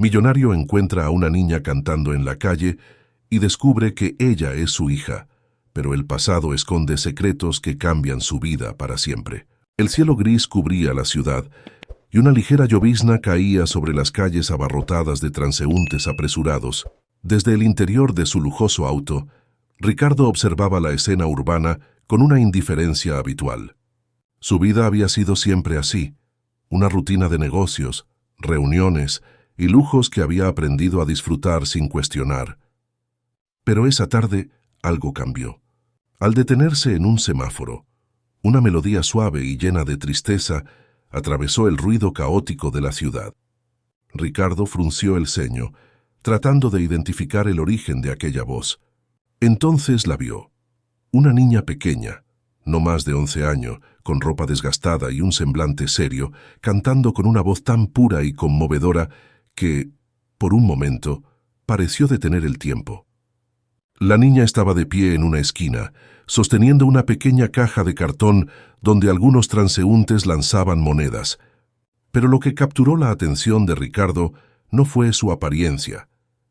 Millonario encuentra a una niña cantando en la calle y descubre que ella es su hija, pero el pasado esconde secretos que cambian su vida para siempre. El cielo gris cubría la ciudad y una ligera llovizna caía sobre las calles abarrotadas de transeúntes apresurados. Desde el interior de su lujoso auto, Ricardo observaba la escena urbana con una indiferencia habitual. Su vida había sido siempre así, una rutina de negocios, reuniones y lujos que había aprendido a disfrutar sin cuestionar. Pero esa tarde algo cambió. Al detenerse en un semáforo, una melodía suave y llena de tristeza atravesó el ruido caótico de la ciudad. Ricardo frunció el ceño, tratando de identificar el origen de aquella voz. Entonces la vio. Una niña pequeña, no más de 11 años, con ropa desgastada y un semblante serio, cantando con una voz tan pura y conmovedora que, por un momento, pareció detener el tiempo. La niña estaba de pie en una esquina, sosteniendo una pequeña caja de cartón donde algunos transeúntes lanzaban monedas. Pero lo que capturó la atención de Ricardo no fue su apariencia,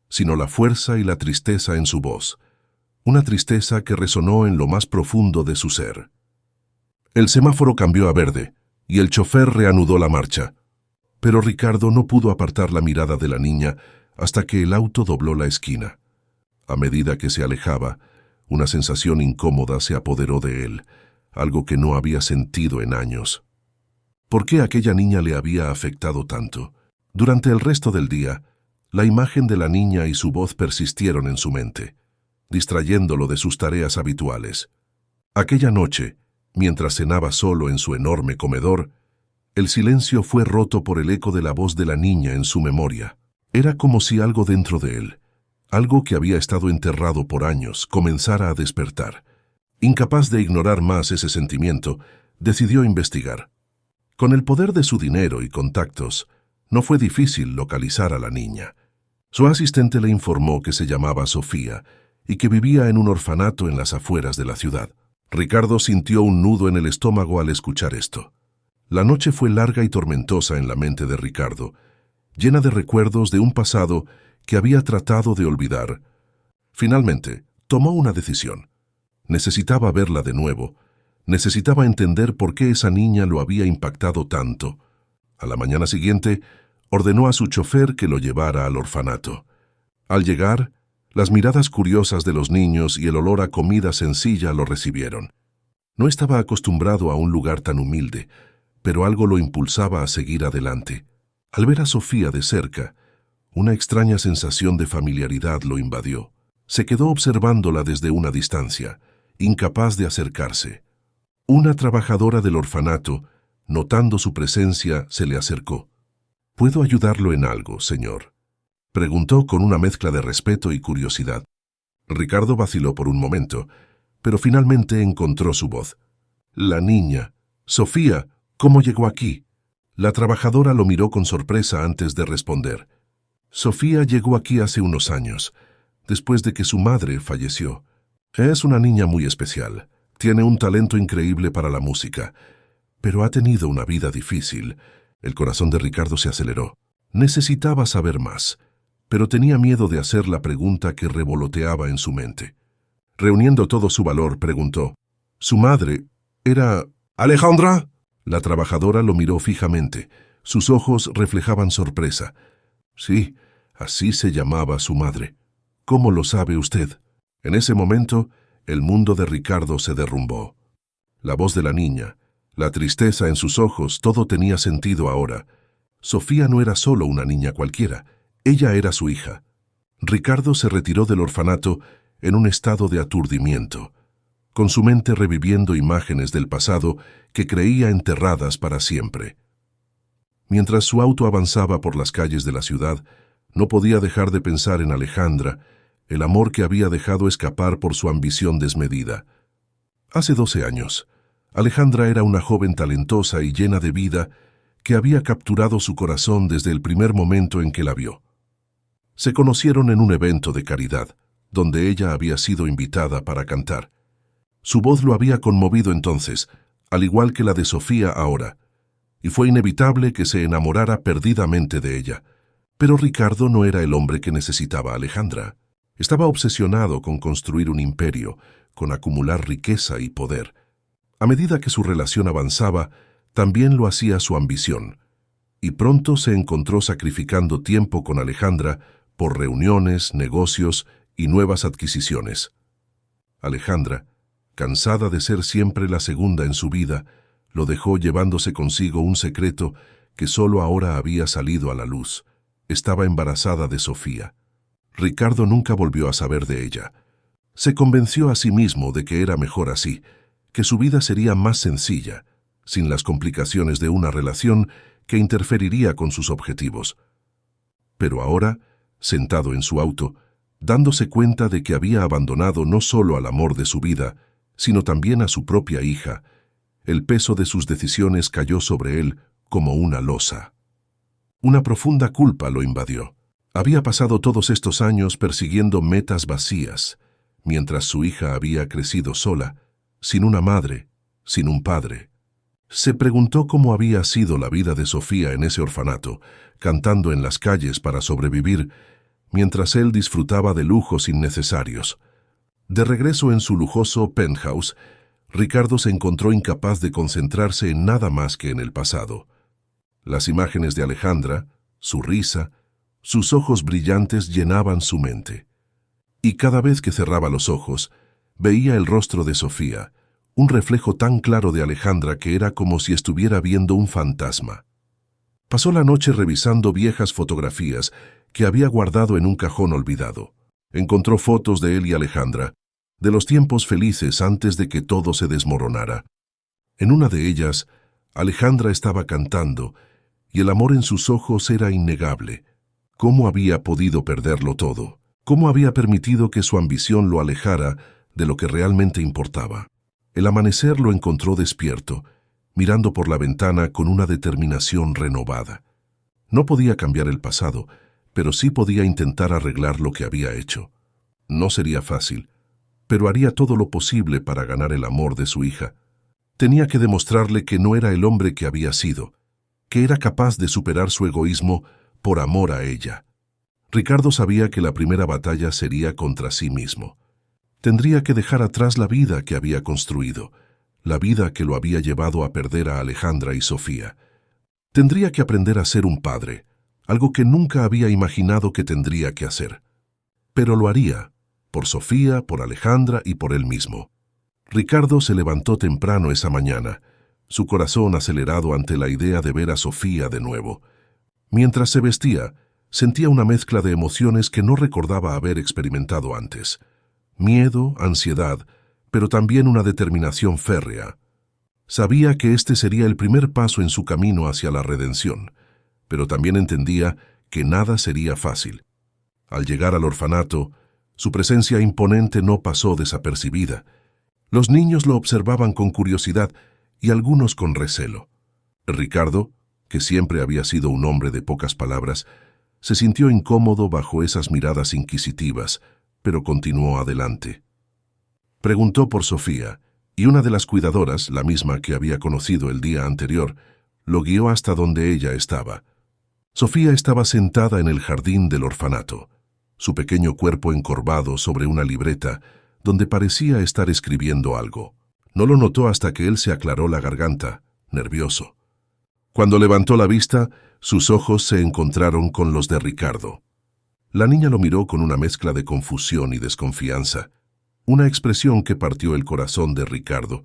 sino la fuerza y la tristeza en su voz, una tristeza que resonó en lo más profundo de su ser. El semáforo cambió a verde, y el chofer reanudó la marcha. Pero Ricardo no pudo apartar la mirada de la niña hasta que el auto dobló la esquina. A medida que se alejaba, una sensación incómoda se apoderó de él, algo que no había sentido en años. ¿Por qué aquella niña le había afectado tanto? Durante el resto del día, la imagen de la niña y su voz persistieron en su mente, distrayéndolo de sus tareas habituales. Aquella noche, mientras cenaba solo en su enorme comedor, el silencio fue roto por el eco de la voz de la niña en su memoria. Era como si algo dentro de él, algo que había estado enterrado por años, comenzara a despertar. Incapaz de ignorar más ese sentimiento, decidió investigar. Con el poder de su dinero y contactos, no fue difícil localizar a la niña. Su asistente le informó que se llamaba Sofía y que vivía en un orfanato en las afueras de la ciudad. Ricardo sintió un nudo en el estómago al escuchar esto. La noche fue larga y tormentosa en la mente de Ricardo, llena de recuerdos de un pasado que había tratado de olvidar. Finalmente, tomó una decisión. Necesitaba verla de nuevo. Necesitaba entender por qué esa niña lo había impactado tanto. A la mañana siguiente, ordenó a su chofer que lo llevara al orfanato. Al llegar, las miradas curiosas de los niños y el olor a comida sencilla lo recibieron. No estaba acostumbrado a un lugar tan humilde, pero algo lo impulsaba a seguir adelante. Al ver a Sofía de cerca, una extraña sensación de familiaridad lo invadió. Se quedó observándola desde una distancia, incapaz de acercarse. Una trabajadora del orfanato, notando su presencia, se le acercó. «¿Puedo ayudarlo en algo, señor?», preguntó con una mezcla de respeto y curiosidad. Ricardo vaciló por un momento, pero finalmente encontró su voz. «La niña. Sofía, ¿cómo llegó aquí?». La trabajadora lo miró con sorpresa antes de responder. «Sofía llegó aquí hace unos años, después de que su madre falleció. Es una niña muy especial. Tiene un talento increíble para la música, pero ha tenido una vida difícil». El corazón de Ricardo se aceleró. Necesitaba saber más, pero tenía miedo de hacer la pregunta que revoloteaba en su mente. Reuniendo todo su valor, preguntó, «¿Su madre era Alejandra?». La trabajadora lo miró fijamente. Sus ojos reflejaban sorpresa. «Sí, así se llamaba su madre». «¿Cómo lo sabe usted?». En ese momento, el mundo de Ricardo se derrumbó. La voz de la niña, la tristeza en sus ojos, todo tenía sentido ahora. Sofía no era solo una niña cualquiera, ella era su hija. Ricardo se retiró del orfanato en un estado de aturdimiento, con su mente reviviendo imágenes del pasado que creía enterradas para siempre. Mientras su auto avanzaba por las calles de la ciudad, no podía dejar de pensar en Alejandra, el amor que había dejado escapar por su ambición desmedida. Hace 12 años, Alejandra era una joven talentosa y llena de vida que había capturado su corazón desde el primer momento en que la vio. Se conocieron en un evento de caridad, donde ella había sido invitada para cantar. Su voz lo había conmovido entonces, al igual que la de Sofía ahora, y fue inevitable que se enamorara perdidamente de ella. Pero Ricardo no era el hombre que necesitaba a Alejandra. Estaba obsesionado con construir un imperio, con acumular riqueza y poder. A medida que su relación avanzaba, también lo hacía su ambición, y pronto se encontró sacrificando tiempo con Alejandra por reuniones, negocios y nuevas adquisiciones. Alejandra, cansada de ser siempre la segunda en su vida, lo dejó llevándose consigo un secreto que solo ahora había salido a la luz. Estaba embarazada de Sofía. Ricardo nunca volvió a saber de ella. Se convenció a sí mismo de que era mejor así, que su vida sería más sencilla, sin las complicaciones de una relación que interferiría con sus objetivos. Pero ahora, sentado en su auto, dándose cuenta de que había abandonado no solo al amor de su vida, sino también a su propia hija, el peso de sus decisiones cayó sobre él como una losa. Una profunda culpa lo invadió. Había pasado todos estos años persiguiendo metas vacías, mientras su hija había crecido sola, sin una madre, sin un padre. Se preguntó cómo había sido la vida de Sofía en ese orfanato, cantando en las calles para sobrevivir, mientras él disfrutaba de lujos innecesarios. De regreso en su lujoso penthouse, Ricardo se encontró incapaz de concentrarse en nada más que en el pasado. Las imágenes de Alejandra, su risa, sus ojos brillantes llenaban su mente. Y cada vez que cerraba los ojos, veía el rostro de Sofía, un reflejo tan claro de Alejandra que era como si estuviera viendo un fantasma. Pasó la noche revisando viejas fotografías que había guardado en un cajón olvidado. Encontró fotos de él y Alejandra, de los tiempos felices antes de que todo se desmoronara. En una de ellas, Alejandra estaba cantando, y el amor en sus ojos era innegable. ¿Cómo había podido perderlo todo? ¿Cómo había permitido que su ambición lo alejara de lo que realmente importaba? El amanecer lo encontró despierto, mirando por la ventana con una determinación renovada. No podía cambiar el pasado, pero sí podía intentar arreglar lo que había hecho. No sería fácil, pero haría todo lo posible para ganar el amor de su hija. Tenía que demostrarle que no era el hombre que había sido, que era capaz de superar su egoísmo por amor a ella. Ricardo sabía que la primera batalla sería contra sí mismo. Tendría que dejar atrás la vida que había construido, la vida que lo había llevado a perder a Alejandra y Sofía. Tendría que aprender a ser un padre, algo que nunca había imaginado que tendría que hacer. Pero lo haría, por Sofía, por Alejandra y por él mismo. Ricardo se levantó temprano esa mañana, su corazón acelerado ante la idea de ver a Sofía de nuevo. Mientras se vestía, sentía una mezcla de emociones que no recordaba haber experimentado antes. Miedo, ansiedad, pero también una determinación férrea. Sabía que este sería el primer paso en su camino hacia la redención, pero también entendía que nada sería fácil. Al llegar al orfanato, su presencia imponente no pasó desapercibida. Los niños lo observaban con curiosidad y algunos con recelo. Ricardo, que siempre había sido un hombre de pocas palabras, se sintió incómodo bajo esas miradas inquisitivas, pero continuó adelante. Preguntó por Sofía, y una de las cuidadoras, la misma que había conocido el día anterior, lo guió hasta donde ella estaba. Sofía estaba sentada en el jardín del orfanato, su pequeño cuerpo encorvado sobre una libreta, donde parecía estar escribiendo algo. No lo notó hasta que él se aclaró la garganta, nervioso. Cuando levantó la vista, sus ojos se encontraron con los de Ricardo. La niña lo miró con una mezcla de confusión y desconfianza, una expresión que partió el corazón de Ricardo.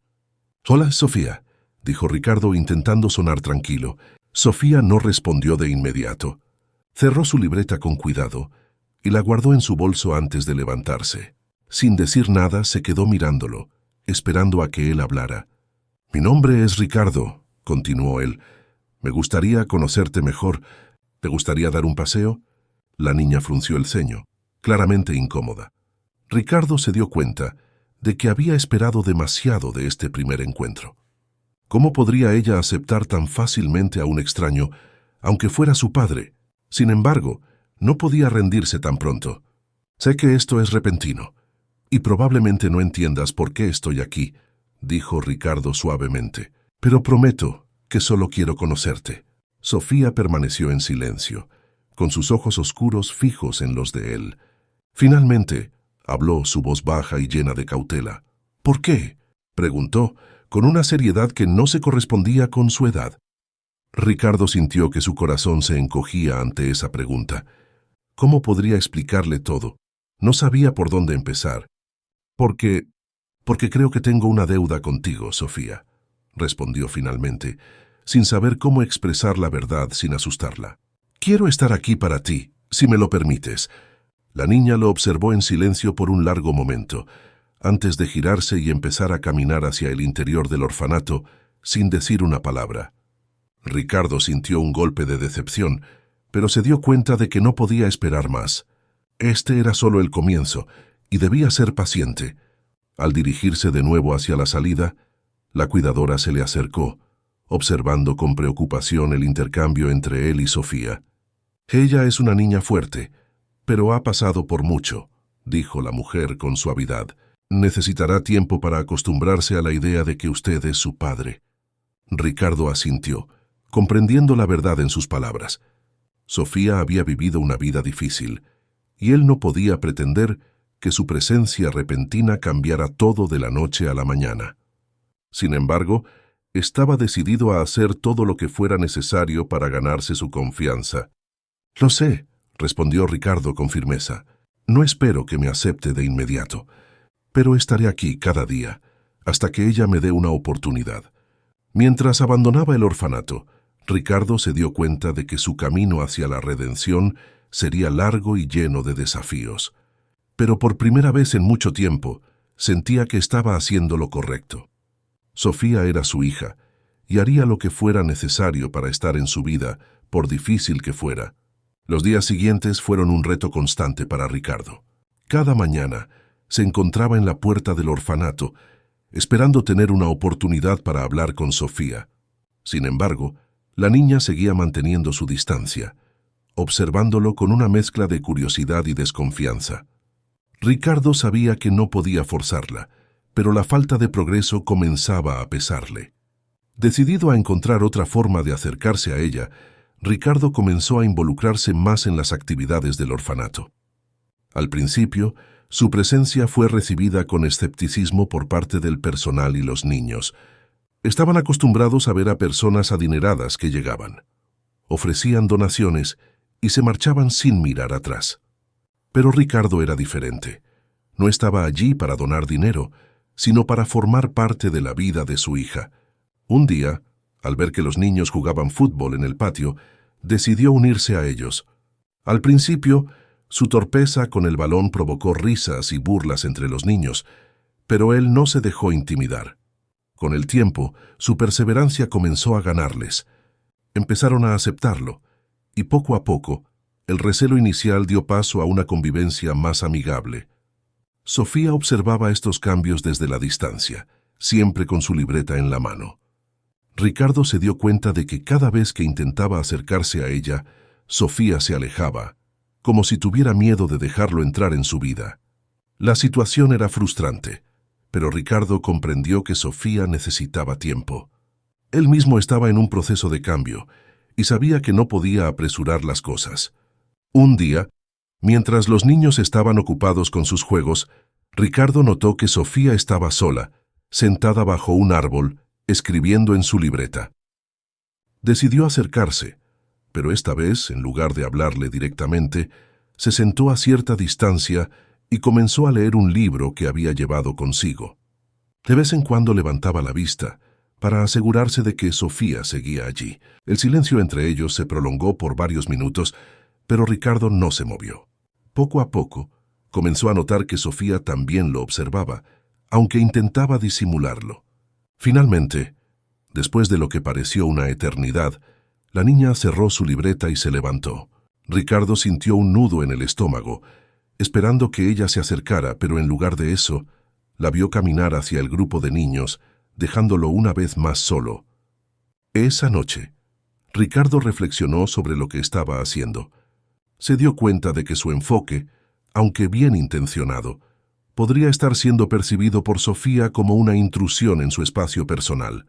«Hola, Sofía», dijo Ricardo intentando sonar tranquilo. Sofía no respondió de inmediato. Cerró su libreta con cuidado y la guardó en su bolso antes de levantarse. Sin decir nada, se quedó mirándolo, esperando a que él hablara. «Mi nombre es Ricardo», continuó él. «Me gustaría conocerte mejor. ¿Te gustaría dar un paseo?» La niña frunció el ceño, claramente incómoda. Ricardo se dio cuenta de que había esperado demasiado de este primer encuentro. ¿Cómo podría ella aceptar tan fácilmente a un extraño, aunque fuera su padre? Sin embargo, no podía rendirse tan pronto. «Sé que esto es repentino, y probablemente no entiendas por qué estoy aquí», dijo Ricardo suavemente. «Pero prometo que solo quiero conocerte». Sofía permaneció en silencio, con sus ojos oscuros fijos en los de él. Finalmente, habló su voz baja y llena de cautela. «¿Por qué?», preguntó, con una seriedad que no se correspondía con su edad. Ricardo sintió que su corazón se encogía ante esa pregunta. ¿Cómo podría explicarle todo? No sabía por dónde empezar. Porque creo que tengo una deuda contigo, Sofía», respondió finalmente, sin saber cómo expresar la verdad sin asustarla. «Quiero estar aquí para ti, si me lo permites». La niña lo observó en silencio por un largo momento, antes de girarse y empezar a caminar hacia el interior del orfanato, sin decir una palabra. Ricardo sintió un golpe de decepción, pero se dio cuenta de que no podía esperar más. Este era solo el comienzo, y debía ser paciente. Al dirigirse de nuevo hacia la salida, la cuidadora se le acercó, observando con preocupación el intercambio entre él y Sofía. «Ella es una niña fuerte, pero ha pasado por mucho», dijo la mujer con suavidad. «Necesitará tiempo para acostumbrarse a la idea de que usted es su padre». Ricardo asintió, comprendiendo la verdad en sus palabras. Sofía había vivido una vida difícil, y él no podía pretender que su presencia repentina cambiara todo de la noche a la mañana. Sin embargo, estaba decidido a hacer todo lo que fuera necesario para ganarse su confianza. «Lo sé», respondió Ricardo con firmeza. «No espero que me acepte de inmediato, pero estaré aquí cada día, hasta que ella me dé una oportunidad». Mientras abandonaba el orfanato, Ricardo se dio cuenta de que su camino hacia la redención sería largo y lleno de desafíos. Pero por primera vez en mucho tiempo, sentía que estaba haciendo lo correcto. Sofía era su hija, y haría lo que fuera necesario para estar en su vida, por difícil que fuera. Los días siguientes fueron un reto constante para Ricardo. Cada mañana se encontraba en la puerta del orfanato, esperando tener una oportunidad para hablar con Sofía. Sin embargo, la niña seguía manteniendo su distancia, observándolo con una mezcla de curiosidad y desconfianza. Ricardo sabía que no podía forzarla, pero la falta de progreso comenzaba a pesarle. Decidido a encontrar otra forma de acercarse a ella, Ricardo comenzó a involucrarse más en las actividades del orfanato. Al principio, su presencia fue recibida con escepticismo por parte del personal y los niños. Estaban acostumbrados a ver a personas adineradas que llegaban. Ofrecían donaciones y se marchaban sin mirar atrás. Pero Ricardo era diferente. No estaba allí para donar dinero, sino para formar parte de la vida de su hija. Un día, al ver que los niños jugaban fútbol en el patio, decidió unirse a ellos. Al principio, su torpeza con el balón provocó risas y burlas entre los niños, pero él no se dejó intimidar. Con el tiempo, su perseverancia comenzó a ganarles. Empezaron a aceptarlo, y poco a poco, el recelo inicial dio paso a una convivencia más amigable. Sofía observaba estos cambios desde la distancia, siempre con su libreta en la mano. Ricardo se dio cuenta de que cada vez que intentaba acercarse a ella, Sofía se alejaba, como si tuviera miedo de dejarlo entrar en su vida. La situación era frustrante, pero Ricardo comprendió que Sofía necesitaba tiempo. Él mismo estaba en un proceso de cambio y sabía que no podía apresurar las cosas. Un día, mientras los niños estaban ocupados con sus juegos, Ricardo notó que Sofía estaba sola, sentada bajo un árbol, escribiendo en su libreta. Decidió acercarse, pero esta vez, en lugar de hablarle directamente, se sentó a cierta distancia y comenzó a leer un libro que había llevado consigo. De vez en cuando levantaba la vista, para asegurarse de que Sofía seguía allí. El silencio entre ellos se prolongó por varios minutos, pero Ricardo no se movió. Poco a poco, comenzó a notar que Sofía también lo observaba, aunque intentaba disimularlo. Finalmente, después de lo que pareció una eternidad, la niña cerró su libreta y se levantó. Ricardo sintió un nudo en el estómago, esperando que ella se acercara, pero en lugar de eso, la vio caminar hacia el grupo de niños, dejándolo una vez más solo. Esa noche, Ricardo reflexionó sobre lo que estaba haciendo. Se dio cuenta de que su enfoque, aunque bien intencionado, podría estar siendo percibido por Sofía como una intrusión en su espacio personal.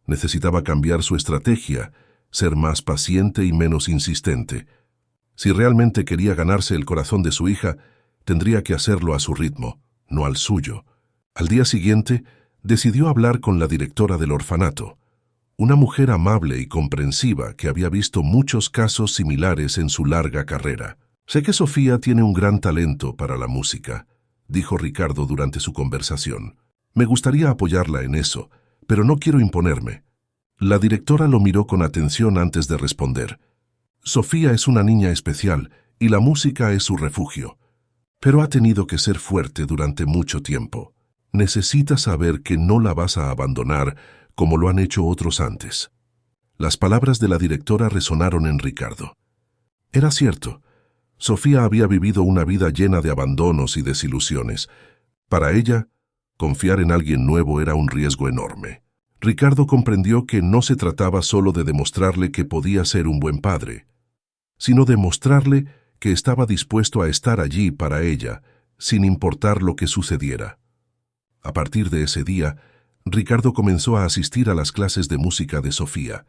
Necesitaba cambiar su estrategia, ser más paciente y menos insistente. Si realmente quería ganarse el corazón de su hija, tendría que hacerlo a su ritmo, no al suyo. Al día siguiente, decidió hablar con la directora del orfanato, una mujer amable y comprensiva que había visto muchos casos similares en su larga carrera. «Sé que Sofía tiene un gran talento para la música», dijo Ricardo durante su conversación. «Me gustaría apoyarla en eso, pero no quiero imponerme». La directora lo miró con atención antes de responder. «Sofía es una niña especial y la música es su refugio, pero ha tenido que ser fuerte durante mucho tiempo. Necesita saber que no la vas a abandonar como lo han hecho otros antes». Las palabras de la directora resonaron en Ricardo. Era cierto. Sofía había vivido una vida llena de abandonos y desilusiones. Para ella, confiar en alguien nuevo era un riesgo enorme. Ricardo comprendió que no se trataba solo de demostrarle que podía ser un buen padre, sino de mostrarle que estaba dispuesto a estar allí para ella, sin importar lo que sucediera. A partir de ese día, Ricardo comenzó a asistir a las clases de música de Sofía,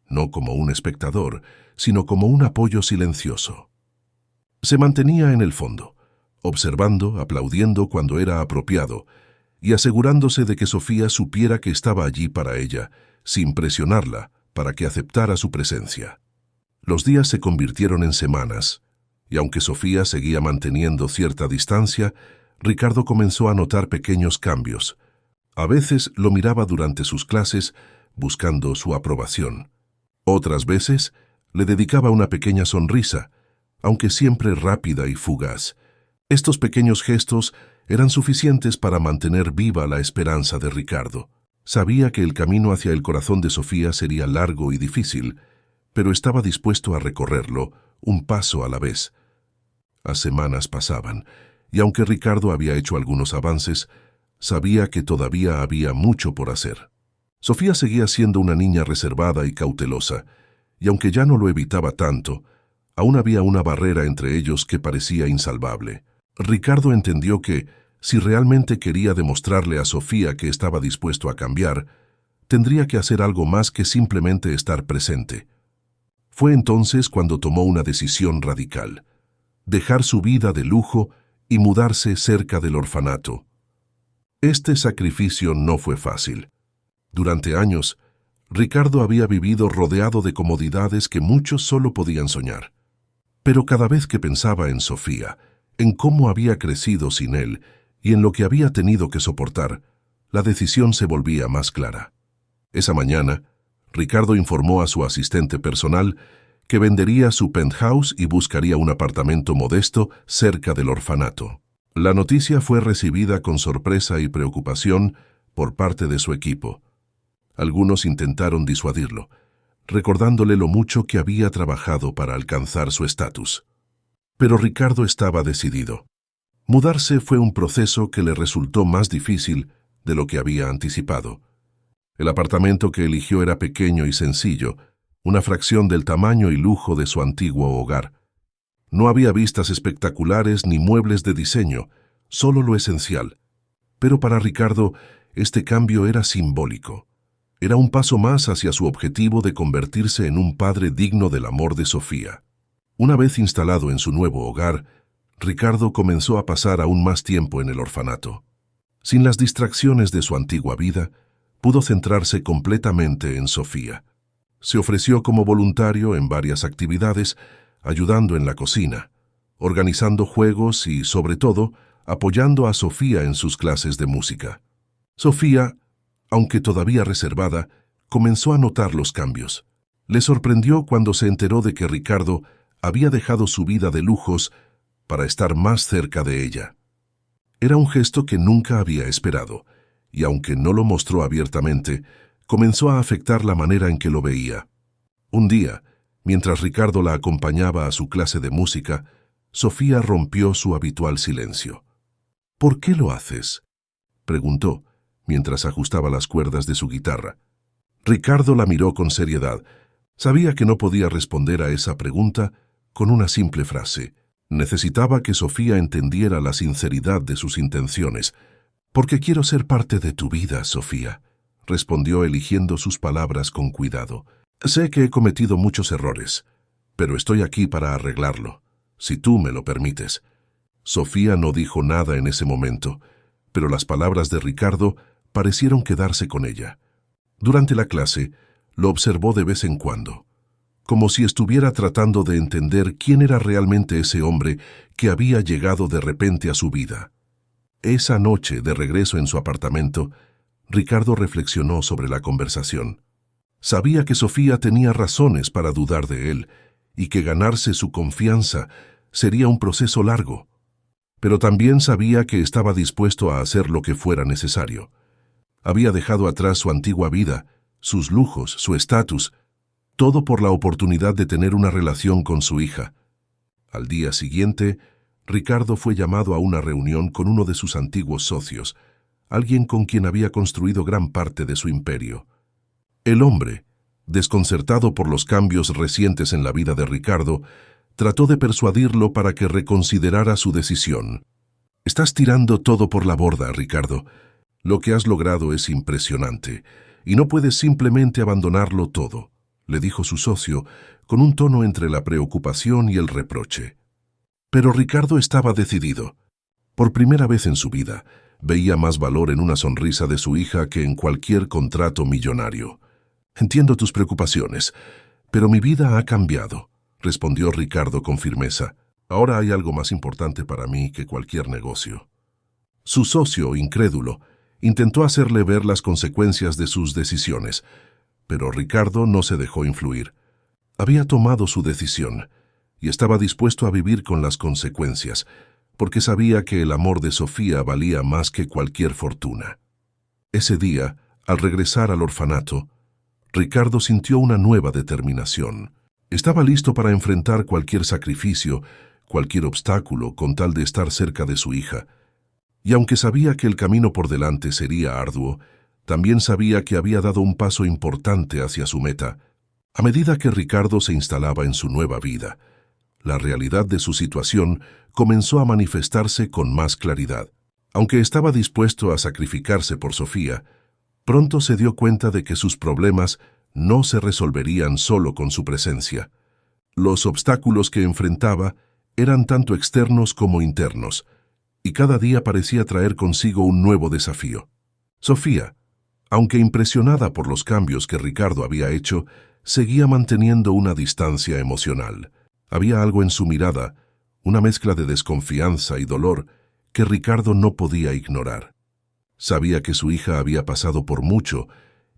no como un espectador, sino como un apoyo silencioso. Se mantenía en el fondo, observando, aplaudiendo cuando era apropiado, y asegurándose de que Sofía supiera que estaba allí para ella, sin presionarla, para que aceptara su presencia. Los días se convirtieron en semanas, y aunque Sofía seguía manteniendo cierta distancia, Ricardo comenzó a notar pequeños cambios. A veces lo miraba durante sus clases, buscando su aprobación. Otras veces le dedicaba una pequeña sonrisa, aunque siempre rápida y fugaz. Estos pequeños gestos eran suficientes para mantener viva la esperanza de Ricardo. Sabía que el camino hacia el corazón de Sofía sería largo y difícil, pero estaba dispuesto a recorrerlo, un paso a la vez. Las semanas pasaban, y aunque Ricardo había hecho algunos avances, sabía que todavía había mucho por hacer. Sofía seguía siendo una niña reservada y cautelosa, y aunque ya no lo evitaba tanto, aún había una barrera entre ellos que parecía insalvable. Ricardo entendió que, si realmente quería demostrarle a Sofía que estaba dispuesto a cambiar, tendría que hacer algo más que simplemente estar presente. Fue entonces cuando tomó una decisión radical: dejar su vida de lujo y mudarse cerca del orfanato. Este sacrificio no fue fácil. Durante años, Ricardo había vivido rodeado de comodidades que muchos solo podían soñar. Pero cada vez que pensaba en Sofía, en cómo había crecido sin él y en lo que había tenido que soportar, la decisión se volvía más clara. Esa mañana, Ricardo informó a su asistente personal que vendería su penthouse y buscaría un apartamento modesto cerca del orfanato. La noticia fue recibida con sorpresa y preocupación por parte de su equipo. Algunos intentaron disuadirlo, recordándole lo mucho que había trabajado para alcanzar su estatus. Pero Ricardo estaba decidido. Mudarse fue un proceso que le resultó más difícil de lo que había anticipado. El apartamento que eligió era pequeño y sencillo, una fracción del tamaño y lujo de su antiguo hogar. No había vistas espectaculares ni muebles de diseño, solo lo esencial. Pero para Ricardo, este cambio era simbólico. Era un paso más hacia su objetivo de convertirse en un padre digno del amor de Sofía. Una vez instalado en su nuevo hogar, Ricardo comenzó a pasar aún más tiempo en el orfanato. Sin las distracciones de su antigua vida, pudo centrarse completamente en Sofía. Se ofreció como voluntario en varias actividades, ayudando en la cocina, organizando juegos y, sobre todo, apoyando a Sofía en sus clases de música. Sofía, aunque todavía reservada, comenzó a notar los cambios. Le sorprendió cuando se enteró de que Ricardo había dejado su vida de lujos para estar más cerca de ella. Era un gesto que nunca había esperado, y aunque no lo mostró abiertamente, comenzó a afectar la manera en que lo veía. Un día, mientras Ricardo la acompañaba a su clase de música, Sofía rompió su habitual silencio. «¿Por qué lo haces?», preguntó, mientras ajustaba las cuerdas de su guitarra. Ricardo la miró con seriedad. Sabía que no podía responder a esa pregunta con una simple frase. Necesitaba que Sofía entendiera la sinceridad de sus intenciones. «Porque quiero ser parte de tu vida, Sofía», respondió eligiendo sus palabras con cuidado. «Sé que he cometido muchos errores, pero estoy aquí para arreglarlo, si tú me lo permites. Sofía no dijo nada en ese momento, pero las palabras de Ricardo parecieron quedarse con ella. Durante la clase, lo observó de vez en cuando, como si estuviera tratando de entender quién era realmente ese hombre que había llegado de repente a su vida. Esa noche, de regreso en su apartamento, Ricardo reflexionó sobre la conversación. Sabía que Sofía tenía razones para dudar de él y que ganarse su confianza sería un proceso largo, pero también sabía que estaba dispuesto a hacer lo que fuera necesario. Había dejado atrás su antigua vida, sus lujos, su estatus, todo por la oportunidad de tener una relación con su hija. Al día siguiente, Ricardo fue llamado a una reunión con uno de sus antiguos socios, alguien con quien había construido gran parte de su imperio. El hombre, desconcertado por los cambios recientes en la vida de Ricardo, trató de persuadirlo para que reconsiderara su decisión. «Estás tirando todo por la borda, Ricardo. Lo que has logrado es impresionante, y no puedes simplemente abandonarlo todo», le dijo su socio, con un tono entre la preocupación y el reproche. Pero Ricardo estaba decidido. Por primera vez en su vida, veía más valor en una sonrisa de su hija que en cualquier contrato millonario. «Entiendo tus preocupaciones, pero mi vida ha cambiado», respondió Ricardo con firmeza. «Ahora hay algo más importante para mí que cualquier negocio». Su socio, incrédulo, intentó hacerle ver las consecuencias de sus decisiones, pero Ricardo no se dejó influir. Había tomado su decisión y estaba dispuesto a vivir con las consecuencias, porque sabía que el amor de Sofía valía más que cualquier fortuna. Ese día, al regresar al orfanato, Ricardo sintió una nueva determinación. Estaba listo para enfrentar cualquier sacrificio, cualquier obstáculo con tal de estar cerca de su hija. Y aunque sabía que el camino por delante sería arduo, también sabía que había dado un paso importante hacia su meta. A medida que Ricardo se instalaba en su nueva vida, la realidad de su situación comenzó a manifestarse con más claridad. Aunque estaba dispuesto a sacrificarse por Sofía, pronto se dio cuenta de que sus problemas no se resolverían solo con su presencia. Los obstáculos que enfrentaba eran tanto externos como internos, y cada día parecía traer consigo un nuevo desafío. Sofía, aunque impresionada por los cambios que Ricardo había hecho, seguía manteniendo una distancia emocional. Había algo en su mirada, una mezcla de desconfianza y dolor, que Ricardo no podía ignorar. Sabía que su hija había pasado por mucho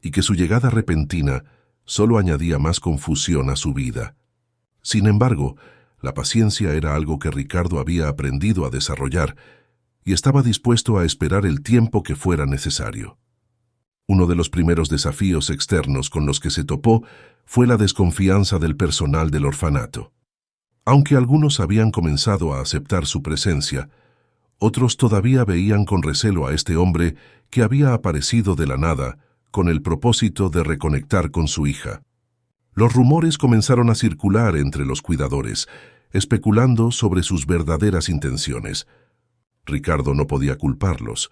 y que su llegada repentina solo añadía más confusión a su vida. Sin embargo, la paciencia era algo que Ricardo había aprendido a desarrollar y estaba dispuesto a esperar el tiempo que fuera necesario. Uno de los primeros desafíos externos con los que se topó fue la desconfianza del personal del orfanato. Aunque algunos habían comenzado a aceptar su presencia, otros todavía veían con recelo a este hombre que había aparecido de la nada con el propósito de reconectar con su hija. Los rumores comenzaron a circular entre los cuidadores, especulando sobre sus verdaderas intenciones. Ricardo no podía culparlos.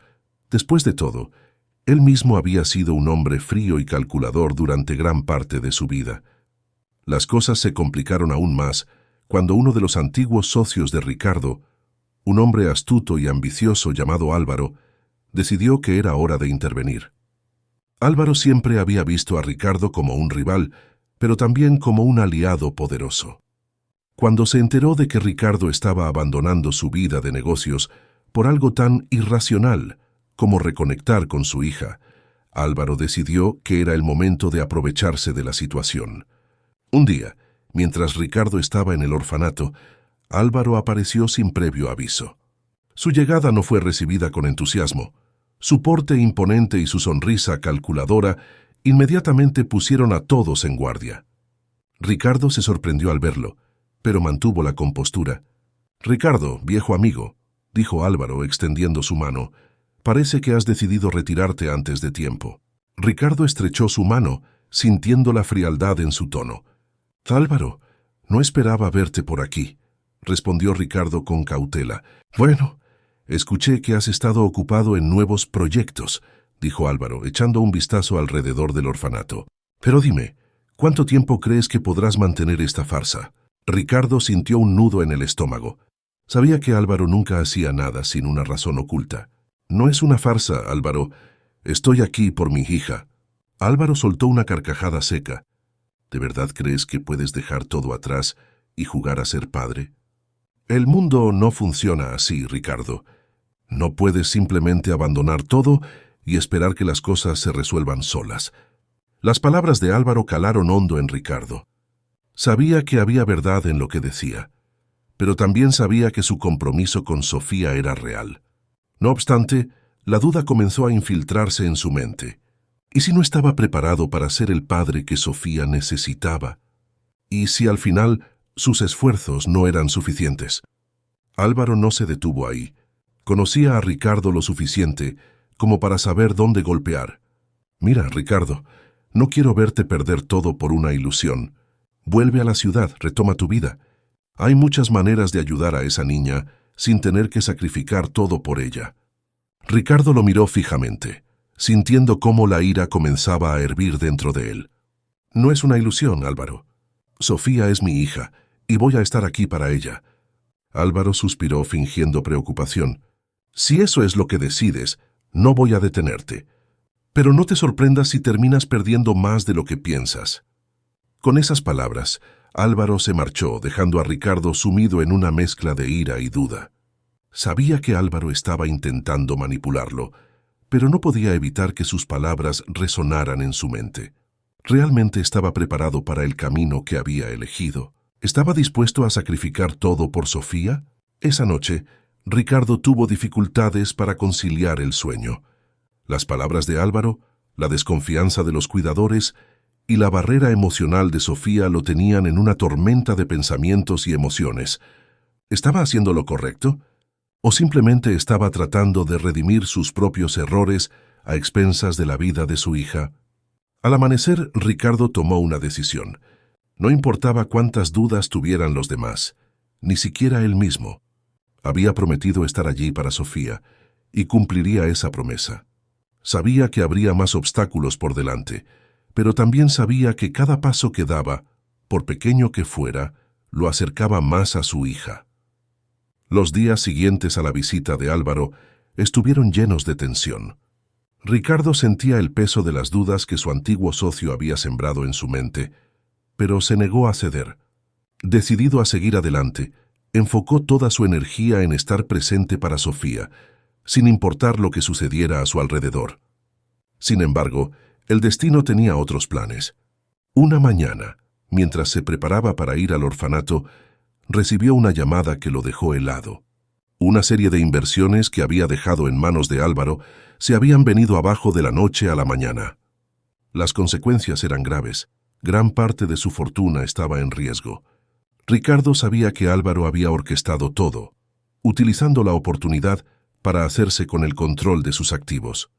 Después de todo, él mismo había sido un hombre frío y calculador durante gran parte de su vida. Las cosas se complicaron aún más cuando uno de los antiguos socios de Ricardo, un hombre astuto y ambicioso llamado Álvaro, decidió que era hora de intervenir. Álvaro siempre había visto a Ricardo como un rival, pero también como un aliado poderoso. Cuando se enteró de que Ricardo estaba abandonando su vida de negocios por algo tan irracional como reconectar con su hija, Álvaro decidió que era el momento de aprovecharse de la situación. Un día, mientras Ricardo estaba en el orfanato, Álvaro apareció sin previo aviso. Su llegada no fue recibida con entusiasmo. Su porte imponente y su sonrisa calculadora inmediatamente pusieron a todos en guardia. Ricardo se sorprendió al verlo, pero mantuvo la compostura. «Ricardo, viejo amigo», dijo Álvaro extendiendo su mano, «parece que has decidido retirarte antes de tiempo». Ricardo estrechó su mano, sintiendo la frialdad en su tono. «Álvaro, no esperaba verte por aquí», respondió Ricardo con cautela. «Bueno, escuché que has estado ocupado en nuevos proyectos», dijo Álvaro, echando un vistazo alrededor del orfanato. «Pero dime, ¿cuánto tiempo crees que podrás mantener esta farsa?» Ricardo sintió un nudo en el estómago. Sabía que Álvaro nunca hacía nada sin una razón oculta. No es una farsa, Álvaro. Estoy aquí por mi hija. Álvaro soltó una carcajada seca. ¿De verdad crees que puedes dejar todo atrás y jugar a ser padre? El mundo no funciona así, Ricardo. No puedes simplemente abandonar todo y esperar que las cosas se resuelvan solas. Las palabras de Álvaro calaron hondo en Ricardo. Sabía que había verdad en lo que decía, pero también sabía que su compromiso con Sofía era real. No obstante, la duda comenzó a infiltrarse en su mente. ¿Y si no estaba preparado para ser el padre que Sofía necesitaba? ¿Y si al final sus esfuerzos no eran suficientes? Álvaro no se detuvo ahí. Conocía a Ricardo lo suficiente como para saber dónde golpear. Mira, Ricardo, no quiero verte perder todo por una ilusión. Vuelve a la ciudad, retoma tu vida. Hay muchas maneras de ayudar a esa niña sin tener que sacrificar todo por ella. Ricardo lo miró fijamente, sintiendo cómo la ira comenzaba a hervir dentro de él. No es una ilusión, Álvaro. Sofía es mi hija, y voy a estar aquí para ella. Álvaro suspiró fingiendo preocupación. Si eso es lo que decides, no voy a detenerte. Pero no te sorprendas si terminas perdiendo más de lo que piensas. Con esas palabras, Álvaro se marchó, dejando a Ricardo sumido en una mezcla de ira y duda. Sabía que Álvaro estaba intentando manipularlo, pero no podía evitar que sus palabras resonaran en su mente. ¿Realmente estaba preparado para el camino que había elegido? ¿Estaba dispuesto a sacrificar todo por Sofía? Esa noche, Ricardo tuvo dificultades para conciliar el sueño. Las palabras de Álvaro, la desconfianza de los cuidadores y la barrera emocional de Sofía lo tenían en una tormenta de pensamientos y emociones. ¿Estaba haciendo lo correcto? ¿O simplemente estaba tratando de redimir sus propios errores a expensas de la vida de su hija? Al amanecer, Ricardo tomó una decisión. No importaba cuántas dudas tuvieran los demás, ni siquiera él mismo. Había prometido estar allí para Sofía, y cumpliría esa promesa. Sabía que habría más obstáculos por delante, pero también sabía que cada paso que daba, por pequeño que fuera, lo acercaba más a su hija. Los días siguientes a la visita de Álvaro estuvieron llenos de tensión. Ricardo sentía el peso de las dudas que su antiguo socio había sembrado en su mente, pero se negó a ceder. Decidido a seguir adelante, enfocó toda su energía en estar presente para Sofía, sin importar lo que sucediera a su alrededor. Sin embargo, el destino tenía otros planes. Una mañana, mientras se preparaba para ir al orfanato, recibió una llamada que lo dejó helado. Una serie de inversiones que había dejado en manos de Álvaro se habían venido abajo de la noche a la mañana. Las consecuencias eran graves. Gran parte de su fortuna estaba en riesgo. Ricardo sabía que Álvaro había orquestado todo, utilizando la oportunidad para hacerse con el control de sus activos.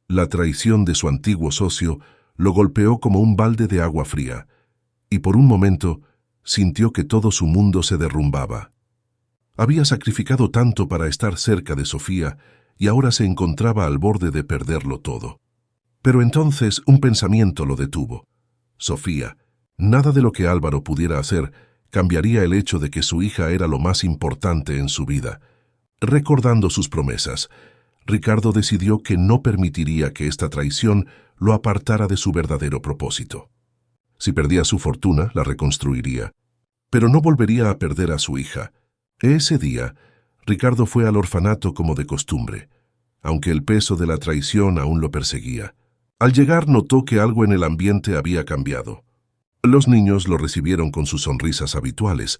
La traición de su antiguo socio lo golpeó como un balde de agua fría, y por un momento sintió que todo su mundo se derrumbaba. Había sacrificado tanto para estar cerca de Sofía y ahora se encontraba al borde de perderlo todo. Pero entonces un pensamiento lo detuvo. Sofía, nada de lo que Álvaro pudiera hacer cambiaría el hecho de que su hija era lo más importante en su vida. Recordando sus promesas, Ricardo decidió que no permitiría que esta traición lo apartara de su verdadero propósito. Si perdía su fortuna, la reconstruiría, pero no volvería a perder a su hija. Ese día, Ricardo fue al orfanato como de costumbre, aunque el peso de la traición aún lo perseguía. Al llegar notó que algo en el ambiente había cambiado. Los niños lo recibieron con sus sonrisas habituales,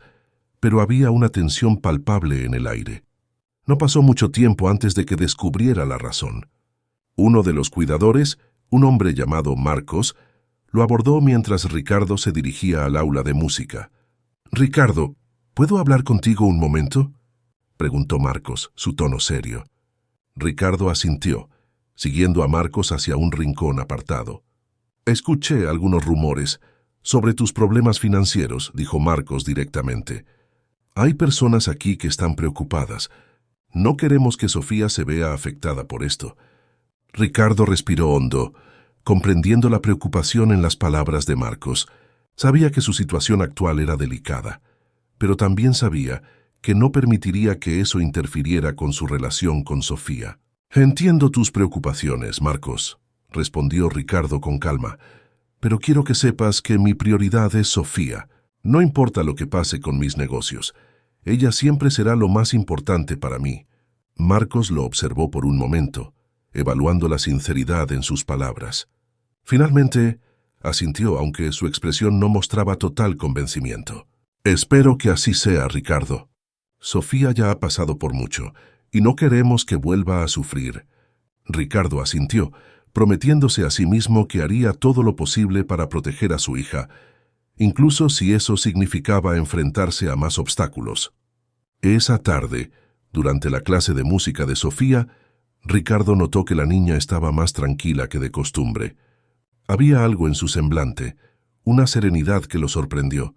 pero había una tensión palpable en el aire. No pasó mucho tiempo antes de que descubriera la razón. Uno de los cuidadores, un hombre llamado Marcos, lo abordó mientras Ricardo se dirigía al aula de música. «Ricardo, ¿puedo hablar contigo un momento?», preguntó Marcos, su tono serio. Ricardo asintió, siguiendo a Marcos hacia un rincón apartado. «Escuché algunos rumores sobre tus problemas financieros», dijo Marcos directamente. «Hay personas aquí que están preocupadas. No queremos que Sofía se vea afectada por esto». Ricardo respiró hondo, comprendiendo la preocupación en las palabras de Marcos. Sabía que su situación actual era delicada. pero también sabía que no permitiría que eso interfiriera con su relación con Sofía. «Entiendo tus preocupaciones, Marcos», respondió Ricardo con calma, «pero quiero que sepas que mi prioridad es Sofía. No importa lo que pase con mis negocios. Ella siempre será lo más importante para mí». Marcos lo observó por un momento, evaluando la sinceridad en sus palabras. Finalmente, asintió, aunque su expresión no mostraba total convencimiento. «Espero que así sea, Ricardo. Sofía ya ha pasado por mucho, y no queremos que vuelva a sufrir». Ricardo asintió, prometiéndose a sí mismo que haría todo lo posible para proteger a su hija, incluso si eso significaba enfrentarse a más obstáculos. Esa tarde, durante la clase de música de Sofía, Ricardo notó que la niña estaba más tranquila que de costumbre. Había algo en su semblante, una serenidad que lo sorprendió.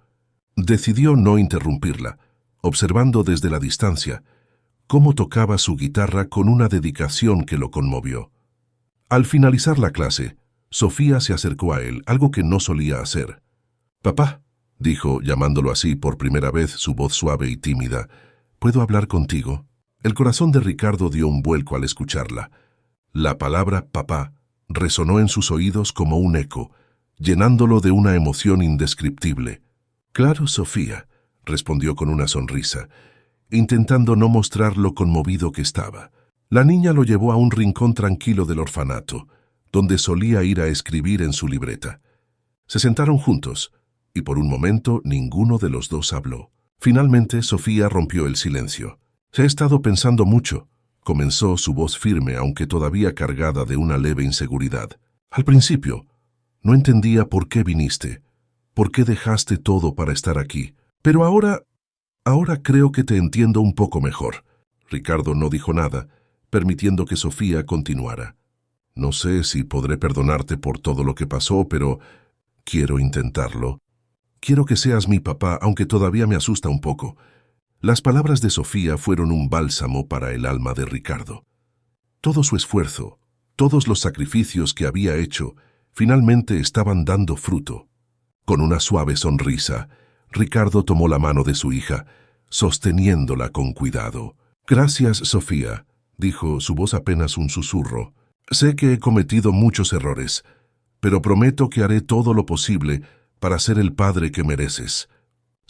Decidió no interrumpirla, observando desde la distancia cómo tocaba su guitarra con una dedicación que lo conmovió. Al finalizar la clase, Sofía se acercó a él, algo que no solía hacer. «Papá», dijo, llamándolo así por primera vez, su voz suave y tímida, «¿puedo hablar contigo?» El corazón de Ricardo dio un vuelco al escucharla. La palabra «papá» resonó en sus oídos como un eco, llenándolo de una emoción indescriptible. «Claro, Sofía», respondió con una sonrisa, intentando no mostrar lo conmovido que estaba. La niña lo llevó a un rincón tranquilo del orfanato, donde solía ir a escribir en su libreta. Se sentaron juntos, y por un momento ninguno de los dos habló. Finalmente, Sofía rompió el silencio. «He estado pensando mucho», comenzó, su voz firme, aunque todavía cargada de una leve inseguridad. «Al principio, no entendía por qué viniste, por qué dejaste todo para estar aquí. Pero ahora creo que te entiendo un poco mejor». Ricardo no dijo nada, permitiendo que Sofía continuara. «No sé si podré perdonarte por todo lo que pasó, pero quiero intentarlo. Quiero que seas mi papá, aunque todavía me asusta un poco». Las palabras de Sofía fueron un bálsamo para el alma de Ricardo. Todo su esfuerzo, todos los sacrificios que había hecho, finalmente estaban dando fruto. Con una suave sonrisa, Ricardo tomó la mano de su hija, sosteniéndola con cuidado. «Gracias, Sofía», dijo, su voz apenas un susurro. «Sé que he cometido muchos errores, pero prometo que haré todo lo posible para ser el padre que mereces».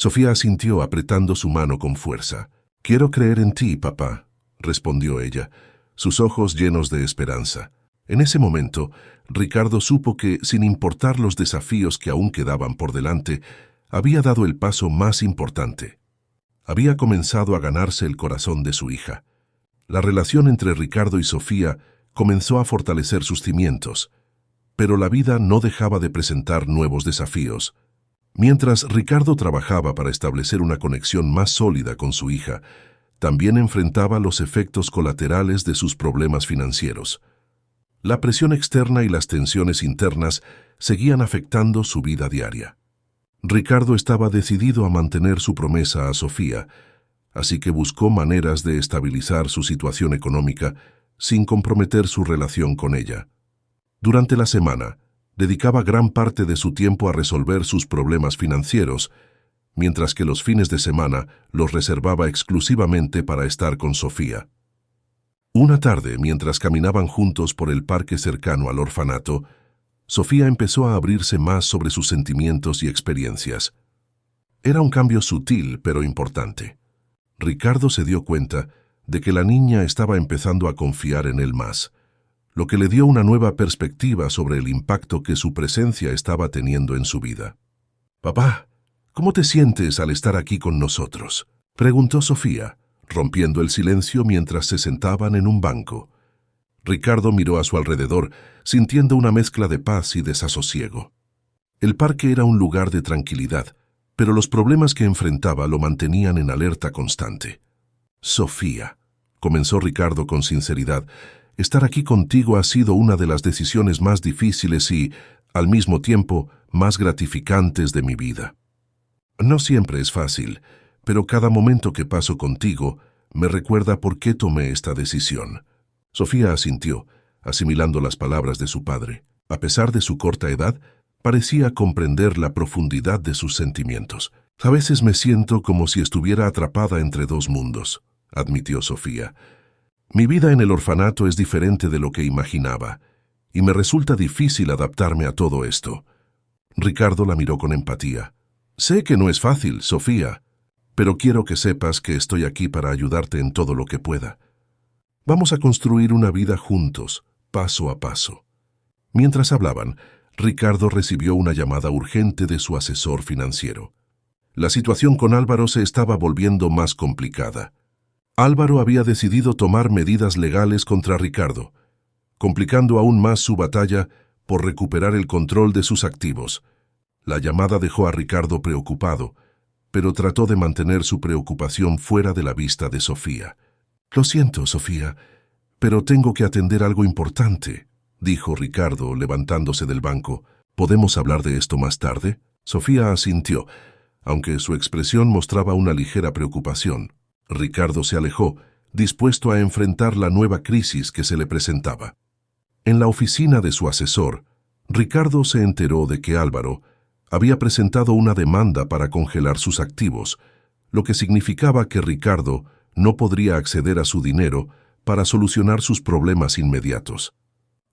Sofía asintió apretando su mano con fuerza. «Quiero creer en ti, papá», respondió ella, sus ojos llenos de esperanza. En ese momento, Ricardo supo que, sin importar los desafíos que aún quedaban por delante, había dado el paso más importante. Había comenzado a ganarse el corazón de su hija. La relación entre Ricardo y Sofía comenzó a fortalecer sus cimientos, pero la vida no dejaba de presentar nuevos desafíos. Mientras Ricardo trabajaba para establecer una conexión más sólida con su hija, también enfrentaba los efectos colaterales de sus problemas financieros. La presión externa y las tensiones internas seguían afectando su vida diaria. Ricardo estaba decidido a mantener su promesa a Sofía, así que buscó maneras de estabilizar su situación económica sin comprometer su relación con ella. Durante la semana, dedicaba gran parte de su tiempo a resolver sus problemas financieros, mientras que los fines de semana los reservaba exclusivamente para estar con Sofía. Una tarde, mientras caminaban juntos por el parque cercano al orfanato, Sofía empezó a abrirse más sobre sus sentimientos y experiencias. Era un cambio sutil pero importante. Ricardo se dio cuenta de que la niña estaba empezando a confiar en él más, lo que le dio una nueva perspectiva sobre el impacto que su presencia estaba teniendo en su vida. «Papá, ¿cómo te sientes al estar aquí con nosotros?», preguntó Sofía, rompiendo el silencio mientras se sentaban en un banco. Ricardo miró a su alrededor, sintiendo una mezcla de paz y desasosiego. El parque era un lugar de tranquilidad, pero los problemas que enfrentaba lo mantenían en alerta constante. «Sofía», comenzó Ricardo con sinceridad, «estar aquí contigo ha sido una de las decisiones más difíciles y, al mismo tiempo, más gratificantes de mi vida. No siempre es fácil, pero cada momento que paso contigo me recuerda por qué tomé esta decisión». Sofía asintió, asimilando las palabras de su padre. A pesar de su corta edad, parecía comprender la profundidad de sus sentimientos. A veces me siento como si estuviera atrapada entre dos mundos, admitió Sofía. Mi vida en el orfanato es diferente de lo que imaginaba, y me resulta difícil adaptarme a todo esto. Ricardo la miró con empatía. Sé que no es fácil, Sofía, pero quiero que sepas que estoy aquí para ayudarte en todo lo que pueda. Vamos a construir una vida juntos, paso a paso. Mientras hablaban, Ricardo recibió una llamada urgente de su asesor financiero. La situación con Álvaro se estaba volviendo más complicada. Álvaro había decidido tomar medidas legales contra Ricardo, complicando aún más su batalla por recuperar el control de sus activos. La llamada dejó a Ricardo preocupado, pero trató de mantener su preocupación fuera de la vista de Sofía. «Lo siento, Sofía, pero tengo que atender algo importante», dijo Ricardo, levantándose del banco. «¿Podemos hablar de esto más tarde?» Sofía asintió, aunque su expresión mostraba una ligera preocupación. Ricardo se alejó, dispuesto a enfrentar la nueva crisis que se le presentaba. En la oficina de su asesor, Ricardo se enteró de que Álvaro había presentado una demanda para congelar sus activos, lo que significaba que Ricardo no podría acceder a su dinero para solucionar sus problemas inmediatos.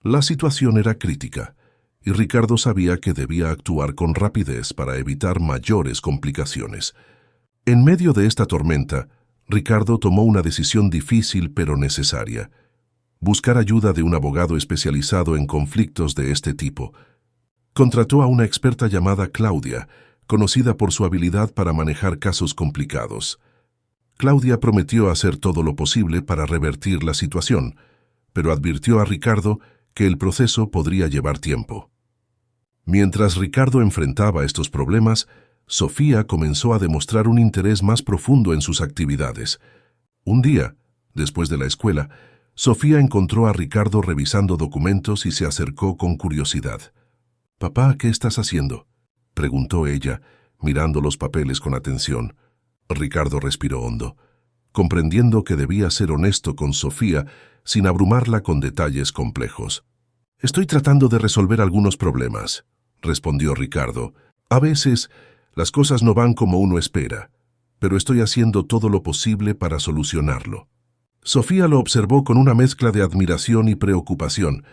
La situación era crítica, y Ricardo sabía que debía actuar con rapidez para evitar mayores complicaciones. En medio de esta tormenta, Ricardo tomó una decisión difícil pero necesaria: buscar ayuda de un abogado especializado en conflictos de este tipo. Contrató a una experta llamada Claudia, conocida por su habilidad para manejar casos complicados. Claudia prometió hacer todo lo posible para revertir la situación, pero advirtió a Ricardo que el proceso podría llevar tiempo. Mientras Ricardo enfrentaba estos problemas, Sofía comenzó a demostrar un interés más profundo en sus actividades. Un día, después de la escuela, Sofía encontró a Ricardo revisando documentos y se acercó con curiosidad. «Papá, ¿qué estás haciendo?», preguntó ella, mirando los papeles con atención. Ricardo respiró hondo, comprendiendo que debía ser honesto con Sofía sin abrumarla con detalles complejos. «Estoy tratando de resolver algunos problemas», respondió Ricardo. «A veces las cosas no van como uno espera, pero estoy haciendo todo lo posible para solucionarlo». Sofía lo observó con una mezcla de admiración y preocupación.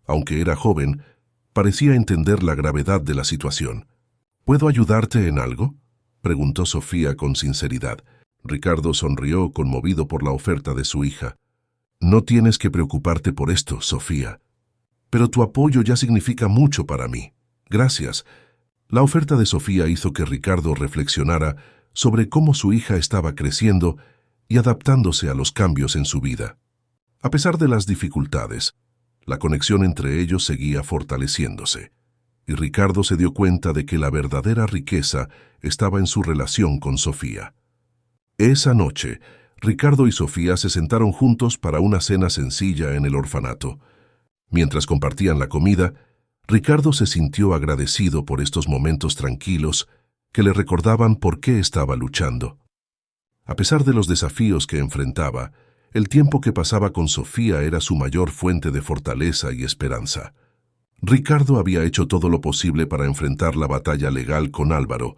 Aunque era joven, parecía entender la gravedad de la situación. «¿Puedo ayudarte en algo?», preguntó Sofía con sinceridad. Ricardo sonrió, conmovido por la oferta de su hija. «No tienes que preocuparte por esto, Sofía. Pero tu apoyo ya significa mucho para mí. Gracias». La oferta de Sofía hizo que Ricardo reflexionara sobre cómo su hija estaba creciendo y adaptándose a los cambios en su vida. A pesar de las dificultades, la conexión entre ellos seguía fortaleciéndose, y Ricardo se dio cuenta de que la verdadera riqueza estaba en su relación con Sofía. Esa noche, Ricardo y Sofía se sentaron juntos para una cena sencilla en el orfanato. Mientras compartían la comida, Ricardo se sintió agradecido por estos momentos tranquilos que le recordaban por qué estaba luchando. A pesar de los desafíos que enfrentaba, el tiempo que pasaba con Sofía era su mayor fuente de fortaleza y esperanza. Ricardo había hecho todo lo posible para enfrentar la batalla legal con Álvaro,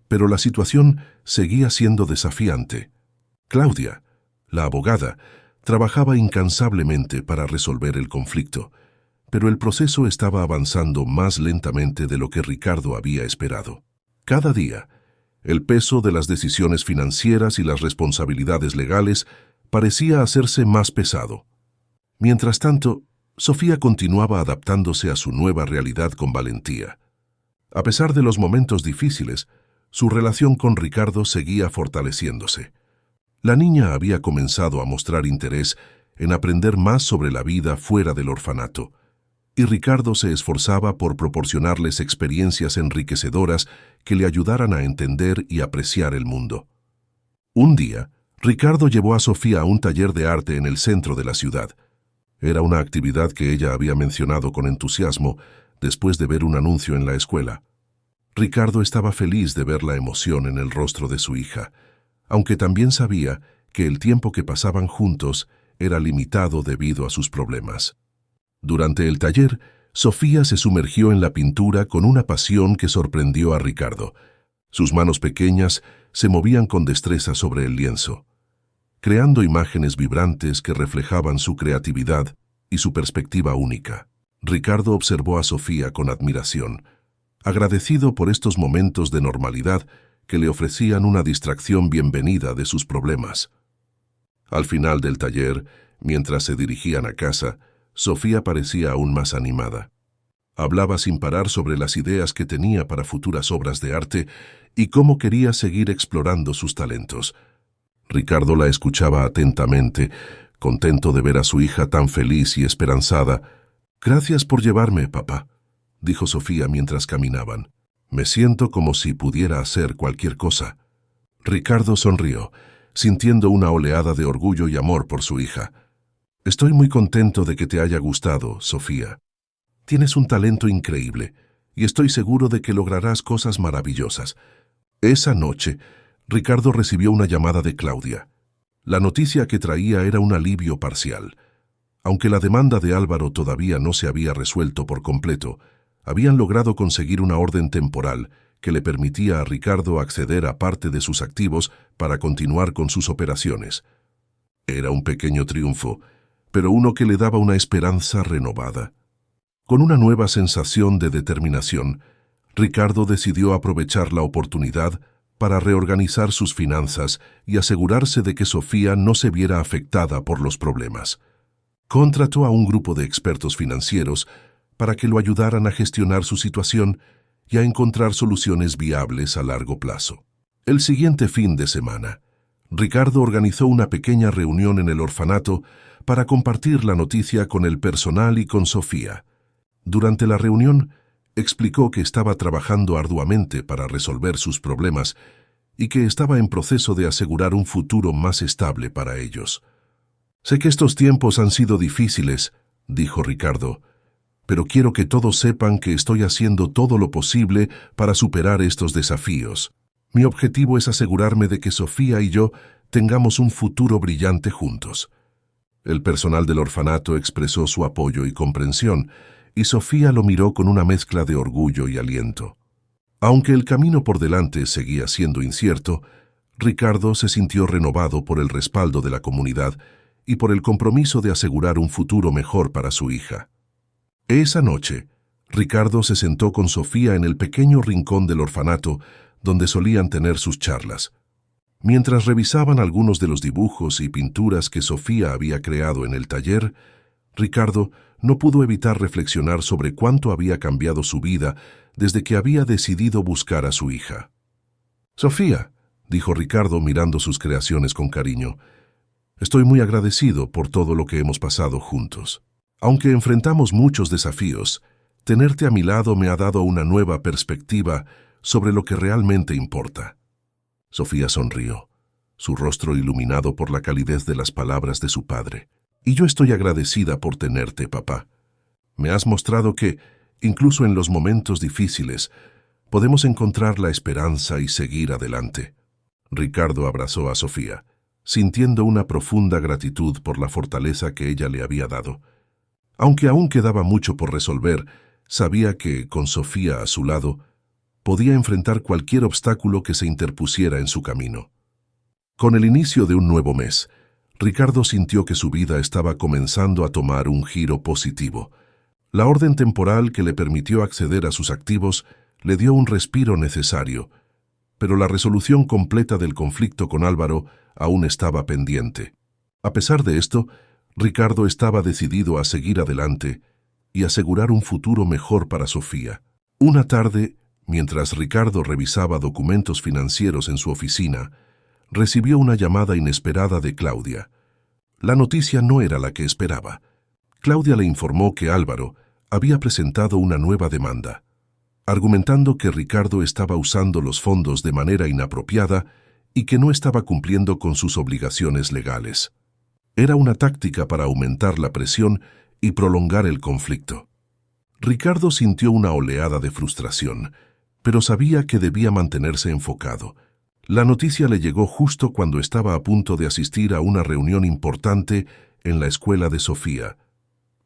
pero la situación seguía siendo desafiante. Claudia, la abogada, trabajaba incansablemente para resolver el conflicto, pero el proceso estaba avanzando más lentamente de lo que Ricardo había esperado. Cada día, el peso de las decisiones financieras y las responsabilidades legales parecía hacerse más pesado. Mientras tanto, Sofía continuaba adaptándose a su nueva realidad con valentía. A pesar de los momentos difíciles, su relación con Ricardo seguía fortaleciéndose. La niña había comenzado a mostrar interés en aprender más sobre la vida fuera del orfanato, y Ricardo se esforzaba por proporcionarles experiencias enriquecedoras que le ayudaran a entender y apreciar el mundo. Un día, Ricardo llevó a Sofía a un taller de arte en el centro de la ciudad. Era una actividad que ella había mencionado con entusiasmo después de ver un anuncio en la escuela. Ricardo estaba feliz de ver la emoción en el rostro de su hija, aunque también sabía que el tiempo que pasaban juntos era limitado debido a sus problemas. Durante el taller, Sofía se sumergió en la pintura con una pasión que sorprendió a Ricardo. Sus manos pequeñas se movían con destreza sobre el lienzo, creando imágenes vibrantes que reflejaban su creatividad y su perspectiva única. Ricardo observó a Sofía con admiración, agradecido por estos momentos de normalidad que le ofrecían una distracción bienvenida de sus problemas. Al final del taller, mientras se dirigían a casa, Sofía parecía aún más animada. Hablaba sin parar sobre las ideas que tenía para futuras obras de arte y cómo quería seguir explorando sus talentos. Ricardo la escuchaba atentamente, contento de ver a su hija tan feliz y esperanzada. «Gracias por llevarme, papá», dijo Sofía mientras caminaban. «Me siento como si pudiera hacer cualquier cosa». Ricardo sonrió, sintiendo una oleada de orgullo y amor por su hija. «Estoy muy contento de que te haya gustado, Sofía. Tienes un talento increíble y estoy seguro de que lograrás cosas maravillosas». Esa noche, Ricardo recibió una llamada de Claudia. La noticia que traía era un alivio parcial. Aunque la demanda de Álvaro todavía no se había resuelto por completo, habían logrado conseguir una orden temporal que le permitía a Ricardo acceder a parte de sus activos para continuar con sus operaciones. Era un pequeño triunfo, pero uno que le daba una esperanza renovada. Con una nueva sensación de determinación, Ricardo decidió aprovechar la oportunidad para reorganizar sus finanzas y asegurarse de que Sofía no se viera afectada por los problemas. Contrató a un grupo de expertos financieros para que lo ayudaran a gestionar su situación y a encontrar soluciones viables a largo plazo. El siguiente fin de semana, Ricardo organizó una pequeña reunión en el orfanato para compartir la noticia con el personal y con Sofía. Durante la reunión, explicó que estaba trabajando arduamente para resolver sus problemas y que estaba en proceso de asegurar un futuro más estable para ellos. «Sé que estos tiempos han sido difíciles», dijo Ricardo, «pero quiero que todos sepan que estoy haciendo todo lo posible para superar estos desafíos. Mi objetivo es asegurarme de que Sofía y yo tengamos un futuro brillante juntos». El personal del orfanato expresó su apoyo y comprensión, y Sofía lo miró con una mezcla de orgullo y aliento. Aunque el camino por delante seguía siendo incierto, Ricardo se sintió renovado por el respaldo de la comunidad y por el compromiso de asegurar un futuro mejor para su hija. Esa noche, Ricardo se sentó con Sofía en el pequeño rincón del orfanato donde solían tener sus charlas. Mientras revisaban algunos de los dibujos y pinturas que Sofía había creado en el taller, Ricardo no pudo evitar reflexionar sobre cuánto había cambiado su vida desde que había decidido buscar a su hija. «Sofía», dijo Ricardo mirando sus creaciones con cariño, «estoy muy agradecido por todo lo que hemos pasado juntos. Aunque enfrentamos muchos desafíos, tenerte a mi lado me ha dado una nueva perspectiva sobre lo que realmente importa». Sofía sonrió, su rostro iluminado por la calidez de las palabras de su padre. «Y yo estoy agradecida por tenerte, papá. Me has mostrado que, incluso en los momentos difíciles, podemos encontrar la esperanza y seguir adelante». Ricardo abrazó a Sofía, sintiendo una profunda gratitud por la fortaleza que ella le había dado. Aunque aún quedaba mucho por resolver, sabía que, con Sofía a su lado, podía enfrentar cualquier obstáculo que se interpusiera en su camino. Con el inicio de un nuevo mes, Ricardo sintió que su vida estaba comenzando a tomar un giro positivo. La orden temporal que le permitió acceder a sus activos le dio un respiro necesario, pero la resolución completa del conflicto con Álvaro aún estaba pendiente. A pesar de esto, Ricardo estaba decidido a seguir adelante y asegurar un futuro mejor para Sofía. Una tarde, mientras Ricardo revisaba documentos financieros en su oficina, recibió una llamada inesperada de Claudia. La noticia no era la que esperaba. Claudia le informó que Álvaro había presentado una nueva demanda, argumentando que Ricardo estaba usando los fondos de manera inapropiada y que no estaba cumpliendo con sus obligaciones legales. Era una táctica para aumentar la presión y prolongar el conflicto. Ricardo sintió una oleada de frustración, pero sabía que debía mantenerse enfocado. La noticia le llegó justo cuando estaba a punto de asistir a una reunión importante en la escuela de Sofía,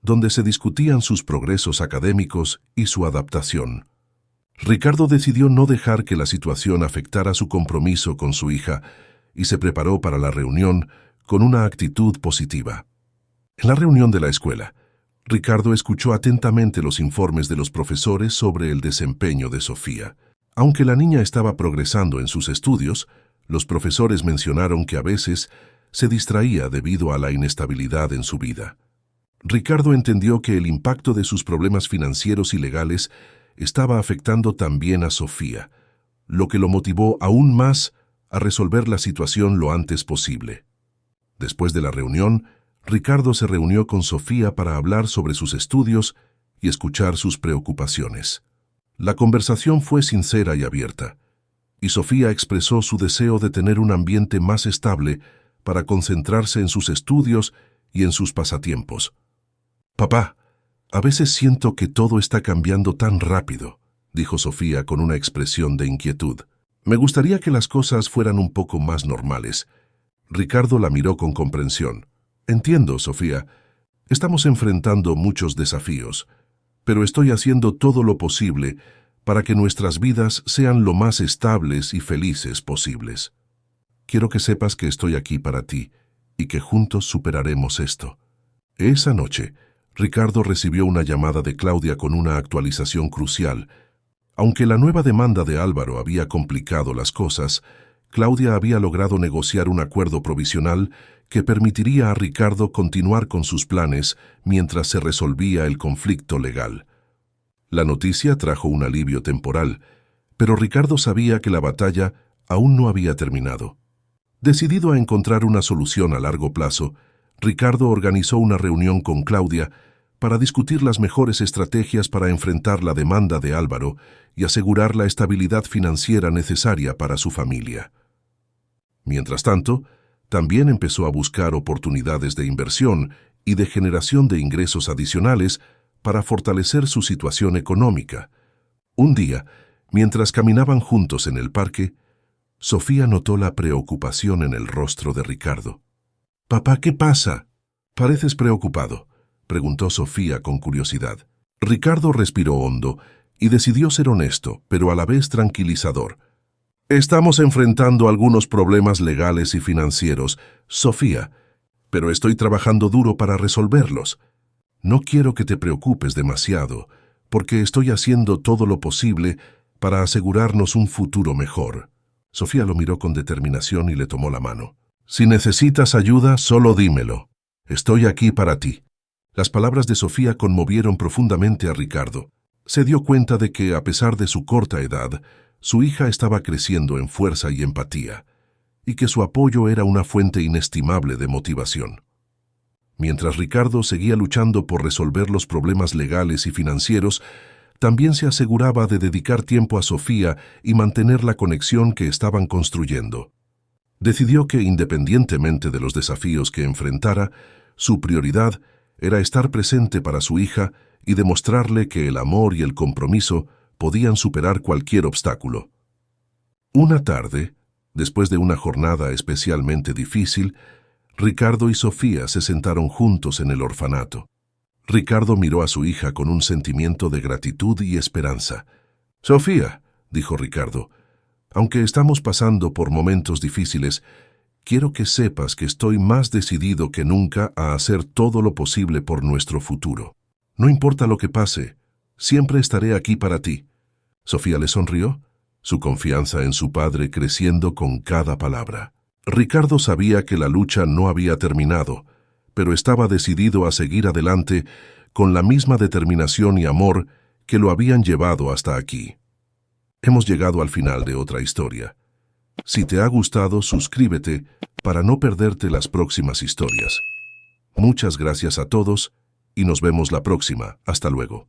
donde se discutían sus progresos académicos y su adaptación. Ricardo decidió no dejar que la situación afectara su compromiso con su hija y se preparó para la reunión con una actitud positiva. En la reunión de la escuela, Ricardo escuchó atentamente los informes de los profesores sobre el desempeño de Sofía. Aunque la niña estaba progresando en sus estudios, los profesores mencionaron que a veces se distraía debido a la inestabilidad en su vida. Ricardo entendió que el impacto de sus problemas financieros y legales estaba afectando también a Sofía, lo que lo motivó aún más a resolver la situación lo antes posible. Después de la reunión, Ricardo se reunió con Sofía para hablar sobre sus estudios y escuchar sus preocupaciones. La conversación fue sincera y abierta, y Sofía expresó su deseo de tener un ambiente más estable para concentrarse en sus estudios y en sus pasatiempos. «Papá, a veces siento que todo está cambiando tan rápido», dijo Sofía con una expresión de inquietud. «Me gustaría que las cosas fueran un poco más normales». Ricardo la miró con comprensión. «Entiendo, Sofía. Estamos enfrentando muchos desafíos, pero estoy haciendo todo lo posible para que nuestras vidas sean lo más estables y felices posibles. Quiero que sepas que estoy aquí para ti y que juntos superaremos esto». Esa noche, Ricardo recibió una llamada de Claudia con una actualización crucial. Aunque la nueva demanda de Álvaro había complicado las cosas, Claudia había logrado negociar un acuerdo provisional que permitiría a Ricardo continuar con sus planes mientras se resolvía el conflicto legal. La noticia trajo un alivio temporal, pero Ricardo sabía que la batalla aún no había terminado. Decidido a encontrar una solución a largo plazo, Ricardo organizó una reunión con Claudia para discutir las mejores estrategias para enfrentar la demanda de Álvaro y asegurar la estabilidad financiera necesaria para su familia. Mientras tanto, también empezó a buscar oportunidades de inversión y de generación de ingresos adicionales para fortalecer su situación económica. Un día, mientras caminaban juntos en el parque, Sofía notó la preocupación en el rostro de Ricardo. «Papá, ¿qué pasa? Pareces preocupado», preguntó Sofía con curiosidad. Ricardo respiró hondo y decidió ser honesto, pero a la vez tranquilizador. «Estamos enfrentando algunos problemas legales y financieros, Sofía, pero estoy trabajando duro para resolverlos. No quiero que te preocupes demasiado, porque estoy haciendo todo lo posible para asegurarnos un futuro mejor». Sofía lo miró con determinación y le tomó la mano. «Si necesitas ayuda, solo dímelo. Estoy aquí para ti». Las palabras de Sofía conmovieron profundamente a Ricardo. Se dio cuenta de que, a pesar de su corta edad, su hija estaba creciendo en fuerza y empatía, y que su apoyo era una fuente inestimable de motivación. Mientras Ricardo seguía luchando por resolver los problemas legales y financieros, también se aseguraba de dedicar tiempo a Sofía y mantener la conexión que estaban construyendo. Decidió que, independientemente de los desafíos que enfrentara, su prioridad era estar presente para su hija y demostrarle que el amor y el compromiso podían superar cualquier obstáculo. Una tarde, después de una jornada especialmente difícil, Ricardo y Sofía se sentaron juntos en el orfanato. Ricardo miró a su hija con un sentimiento de gratitud y esperanza. «Sofía», dijo Ricardo, «aunque estamos pasando por momentos difíciles, quiero que sepas que estoy más decidido que nunca a hacer todo lo posible por nuestro futuro. No importa lo que pase, siempre estaré aquí para ti». Sofía le sonrió, su confianza en su padre creciendo con cada palabra. Ricardo sabía que la lucha no había terminado, pero estaba decidido a seguir adelante con la misma determinación y amor que lo habían llevado hasta aquí. Hemos llegado al final de otra historia. Si te ha gustado, suscríbete para no perderte las próximas historias. Muchas gracias a todos y nos vemos la próxima. Hasta luego.